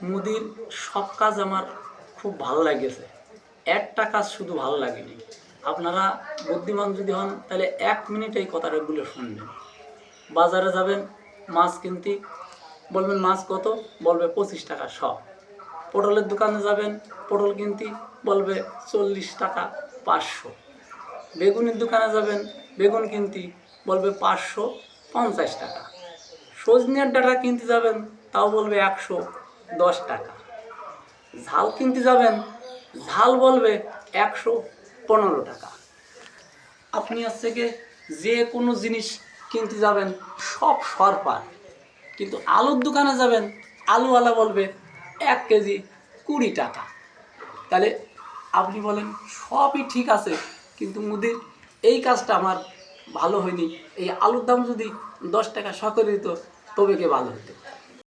মুদির সব কাজ আমার খুব ভালো লাগেছে, একটা কাজ শুধু ভালো লাগেনি। আপনারা বুদ্ধিমান যদি হন তাহলে 1 মিনিট এই কথাগুলো শুনবেন। বাজারে যাবেন মাছ কিনতে, বলবেন মাছ কত, বলবে 25 টাকা শ। পটলের দোকানে যাবেন পটল কিনতে, বলবে 40 টাকা 500। বেগুনের দোকানে যাবেন বেগুন কিনতে, বলবে 550 টাকা। সজনের ডাঁটা কিনতে যাবেন তাও বলবে 110 টাকা। ঝাল কিনতে যাবেন ঝাল বলবে 115 টাকা। আপনি থেকে যে কোনো জিনিস কিনতে যাবেন সব সরপার, কিন্তু আলুর দোকানে যাবেন আলুওয়ালা বলবে 1 কেজি 20 টাকা। তাহলে আপনি বলেন সবই ঠিক আছে, কিন্তু মুদির এই কাজটা আমার ভালো হয়নি। এই আলুর দাম যদি 10 টাকা শ করে দিত তবে কে ভালো হতো।